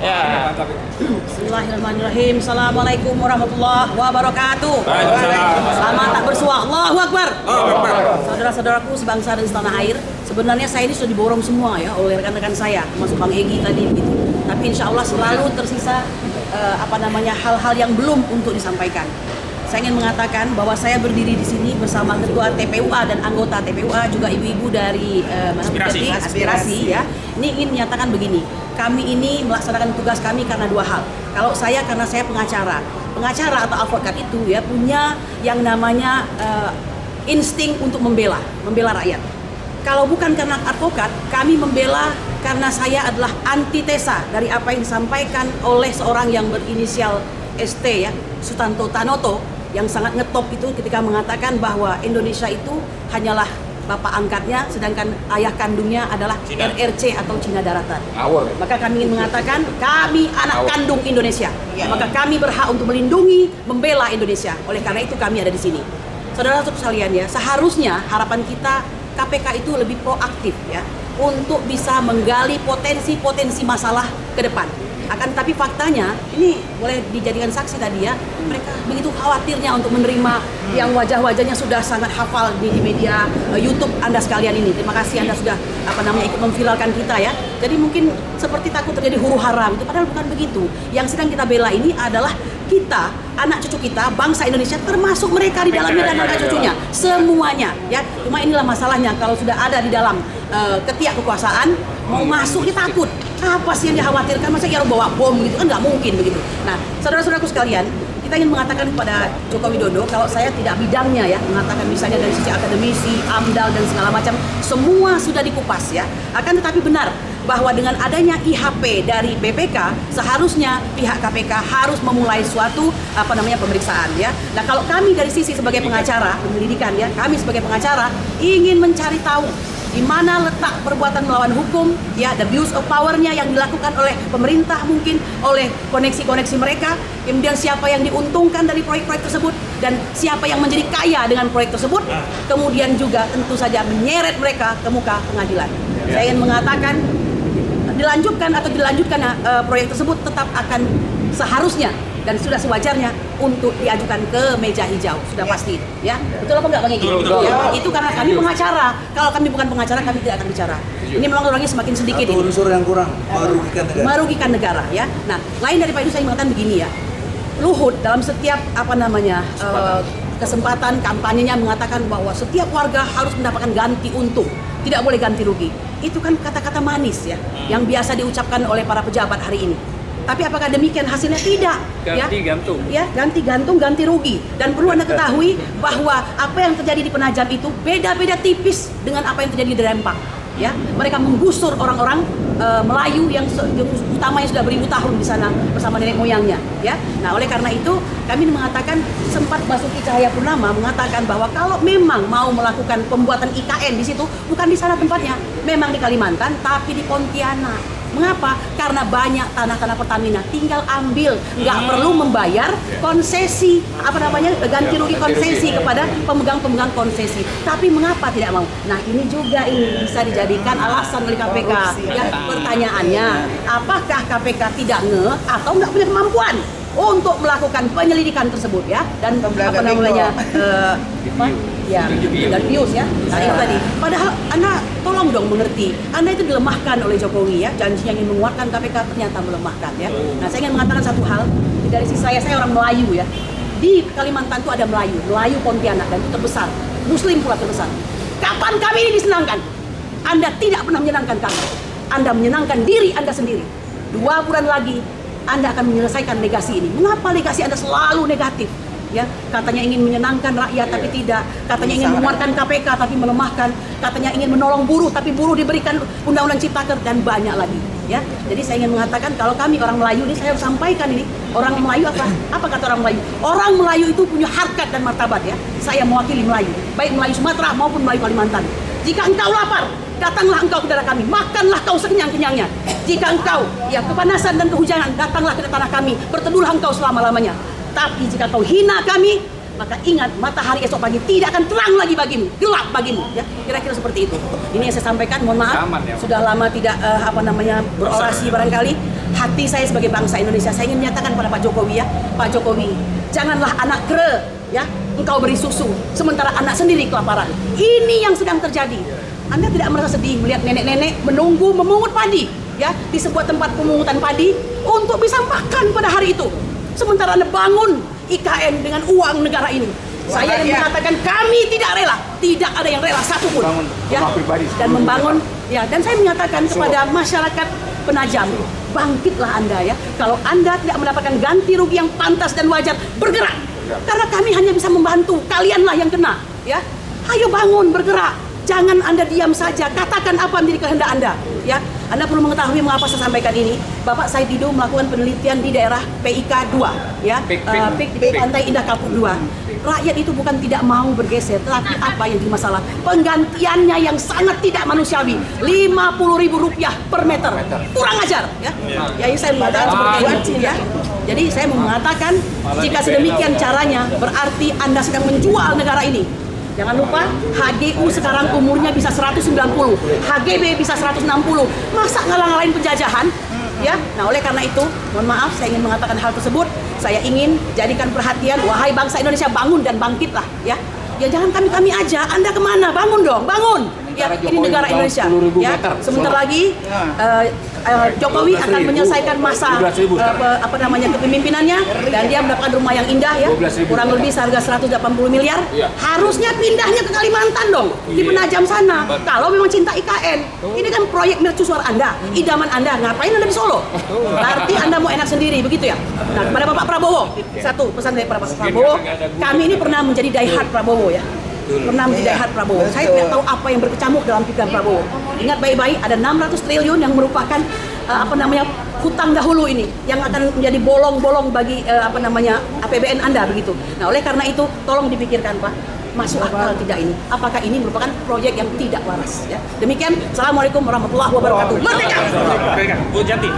Ya. Bismillahirrahmanirrahim. Assalamualaikum warahmatullahi wabarakatuh. Selamat tak bersua. Allahu Akbar. Saudara-saudaraku sebangsa dan setanah air, sebenarnya saya ini sudah diborong semua ya oleh rekan-rekan saya, termasuk Bang Egy tadi gitu. Tapi insya Allah selalu tersisa hal-hal yang belum untuk disampaikan. Saya ingin mengatakan bahwa saya berdiri di sini bersama Ketua TPUA dan anggota TPUA, juga ibu-ibu dari aspirasi ya. Ini ingin menyatakan begini, kami ini melaksanakan tugas kami karena dua hal. Kalau saya karena saya pengacara. Pengacara atau advokat itu ya punya yang namanya insting untuk membela rakyat. Kalau bukan karena advokat, kami membela karena saya adalah antitesa dari apa yang disampaikan oleh seorang yang berinisial ST ya, Sutanto Tanoto, yang sangat ngetop itu ketika mengatakan bahwa Indonesia itu hanyalah bapak angkatnya, sedangkan ayah kandungnya adalah Cina. RRC atau Cina Daratan. Maka kami ingin mengatakan kami anak kandung Indonesia. Maka kami berhak untuk melindungi, membela Indonesia. Oleh karena itu kami ada di sini. Saudara-saudara sekalian ya, seharusnya harapan kita KPK itu lebih proaktif ya untuk bisa menggali potensi-potensi masalah ke depan. Akan tetapi faktanya, ini boleh dijadikan saksi tadi ya, mereka begitu khawatirnya untuk menerima yang wajah-wajahnya sudah sangat hafal di media YouTube Anda sekalian ini. Terima kasih Anda sudah ikut memviralkan kita ya. Jadi mungkin seperti takut terjadi huru hara itu, padahal bukan begitu. Yang sedang kita bela ini adalah kita, anak cucu kita, bangsa Indonesia, termasuk mereka di dalamnya dan anak cucunya, semuanya ya. Cuma inilah masalahnya, kalau sudah ada di dalam ketiak kekuasaan, mau masuk dia takut. Apa sih yang dikhawatirkan? Masa dia harus bawa bom gitu kan, nggak mungkin begitu. Nah, saudara-saudaraku sekalian, kita ingin mengatakan kepada Joko Widodo, kalau saya tidak bidangnya ya, mengatakan misalnya dari sisi akademisi, AMDAL dan segala macam, semua sudah dikupas ya. Akan tetapi benar bahwa dengan adanya IHP dari BPK, seharusnya pihak KPK harus memulai suatu pemeriksaan ya. Nah, kalau kami dari sisi sebagai pengacara, penyelidikan ya, kami sebagai pengacara ingin mencari tahu di mana letak perbuatan melawan hukum, ya, the abuse of power-nya yang dilakukan oleh pemerintah mungkin, oleh koneksi-koneksi mereka, kemudian siapa yang diuntungkan dari proyek-proyek tersebut, dan siapa yang menjadi kaya dengan proyek tersebut, kemudian juga tentu saja menyeret mereka ke muka pengadilan. Saya ingin mengatakan, dilanjutkan proyek tersebut tetap akan seharusnya dan sudah sewajarnya untuk diajukan ke meja hijau, sudah pasti ya. Betul apa enggak Bang Egy? Ya, itu karena kami pengacara. Kalau kami bukan pengacara, kami tidak akan bicara. Ini memang orangnya semakin sedikit. Atau unsur yang kurang merugikan negara ya. Nah, lain daripada itu saya mengatakan begini ya. Luhut dalam setiap kesempatan kampanyenya mengatakan bahwa setiap warga harus mendapatkan ganti untung, tidak boleh ganti rugi. Itu kan kata-kata manis ya, yang biasa diucapkan oleh para pejabat hari ini. Tapi apakah demikian hasilnya? Tidak. Ganti gantung. Ya, ganti gantung, ganti rugi. Dan perlu Anda ketahui bahwa apa yang terjadi di Penajam itu beda-beda tipis dengan apa yang terjadi di Rempang. Ya, mereka menggusur orang-orang Melayu yang utamanya sudah beribu tahun di sana bersama nenek moyangnya. Ya, nah oleh karena itu kami mengatakan, sempat Basuki Cahayapurnama mengatakan bahwa kalau memang mau melakukan pembuatan IKN di situ, bukan di sana tempatnya, memang di Kalimantan, tapi di Pontianak. Mengapa? Karena banyak tanah-tanah Pertamina, tinggal ambil, nggak perlu membayar konsesi, ganti rugi konsesi kepada pemegang-pemegang konsesi. Tapi mengapa tidak mau? Nah, ini juga bisa dijadikan alasan oleh KPK. Ya, pertanyaannya, apakah KPK tidak atau nggak punya kemampuan untuk melakukan penyelidikan tersebut ya, dan dan bius ya. Nah, itu tadi. Padahal Anda tolong dong mengerti, Anda itu dilemahkan oleh Jokowi ya, janji yang ingin menguatkan KPK ternyata melemahkan ya. Nah, saya ingin mengatakan satu hal, dari sisi saya orang Melayu ya. Di Kalimantan itu ada Melayu Pontianak, dan itu terbesar, Muslim pula terbesar. Kapan kami ini disenangkan? Anda tidak pernah menyenangkan kami. Anda menyenangkan diri Anda sendiri. 2 bulan lagi Anda akan menyelesaikan legasi ini. Mengapa legasi Anda selalu negatif? Ya, katanya ingin menyenangkan rakyat tapi tidak, katanya ingin menguatkan KPK tapi melemahkan, katanya ingin menolong buruh tapi buruh diberikan undang-undang Ciptaker, dan banyak lagi ya. Jadi saya ingin mengatakan, kalau kami orang Melayu ini, saya harus sampaikan ini, orang Melayu apa kata orang Melayu? Orang Melayu itu punya harkat dan martabat ya. Saya mewakili Melayu, baik Melayu Sumatera maupun Melayu Kalimantan. Jika engkau lapar, datanglah engkau ke daerah kami, makanlah kau sekenyang-kenyangnya. Jika engkau kepanasan dan kehujanan, datanglah ke tanah kami, berteduhlah engkau selama-lamanya. Tapi jika kau hina kami, maka ingat, matahari esok pagi tidak akan terang lagi bagimu, gelap bagimu ya. Kira-kira seperti itu. Ini yang saya sampaikan. Mohon maaf, sudah lama tidak berorasi barangkali. hati saya sebagai bangsa Indonesia, saya ingin menyatakan pada Pak Jokowi ya, Pak Jokowi, janganlah anak kere ya, engkau beri susu, sementara anak sendiri kelaparan. Ini yang sedang terjadi. Anda tidak merasa sedih melihat nenek-nenek menunggu memungut padi ya di sebuah tempat pemungutan padi untuk bisa makan pada hari itu. Sementara Anda bangun IKN dengan uang negara ini. Saya yang mengatakan kami tidak rela, tidak ada yang rela satupun ya, dan membangun ya. Dan saya menyatakan kepada masyarakat Penajam, bangkitlah Anda ya. Kalau Anda tidak mendapatkan ganti rugi yang pantas dan wajar, bergerak. Karena kami hanya bisa membantu, kalianlah yang kena ya. Ayo bangun, bergerak. Jangan Anda diam saja, katakan apa menjadi kehendak Anda ya. Anda perlu mengetahui mengapa saya sampaikan ini. Bapak Said Didu melakukan penelitian di daerah PIK 2 ya, PIK di Pantai Indah Kapuk 2. Rakyat itu bukan tidak mau bergeser, tetapi apa yang jadi masalah? Penggantiannya yang sangat tidak manusiawi, Rp50.000 per meter. Kurang ajar ya. Ya ini saya mengatakan seperti itu ya. Jadi saya mau mengatakan jika sedemikian caranya berarti Anda sedang menjual negara ini. Jangan lupa HGU sekarang umurnya bisa 190, HGB bisa 160. Masa ngalang-ngalain penjajahan? Ya, nah oleh karena itu, mohon maaf saya ingin mengatakan hal tersebut. Saya ingin jadikan perhatian, wahai bangsa Indonesia, bangun dan bangkitlah ya. Ya jangan kami aja, Anda kemana? Bangun dong, bangun. Ya, ini negara Indonesia. Ya, sebentar lagi Jokowi akan menyelesaikan masa kepemimpinannya dan dia mendapatkan rumah yang indah ya, kurang lebih seharga 180 miliar. Harusnya pindahnya ke Kalimantan dong, di Penajam sana. Kalau memang cinta IKN, ini kan proyek mercusuar Anda, idaman Anda. Ngapain Anda di Solo? Berarti Anda mau enak sendiri, begitu ya? Nah, kepada Bapak Prabowo, satu pesan dari Bapak Prabowo, kami ini pernah menjadi diehard Prabowo ya. Pernah menjadi diehard Prabowo. Saya tidak tahu apa yang berkecamuk dalam pikiran Prabowo. Ingat baik-baik, ada 600 triliun yang merupakan hutang dahulu ini yang akan menjadi bolong-bolong bagi APBN Anda begitu. Nah, oleh karena itu tolong dipikirkan Pak, masuk akal tidak ini? Apakah ini merupakan proyek yang tidak waras ya? Demikian, Assalamualaikum warahmatullahi wabarakatuh. Merdeka!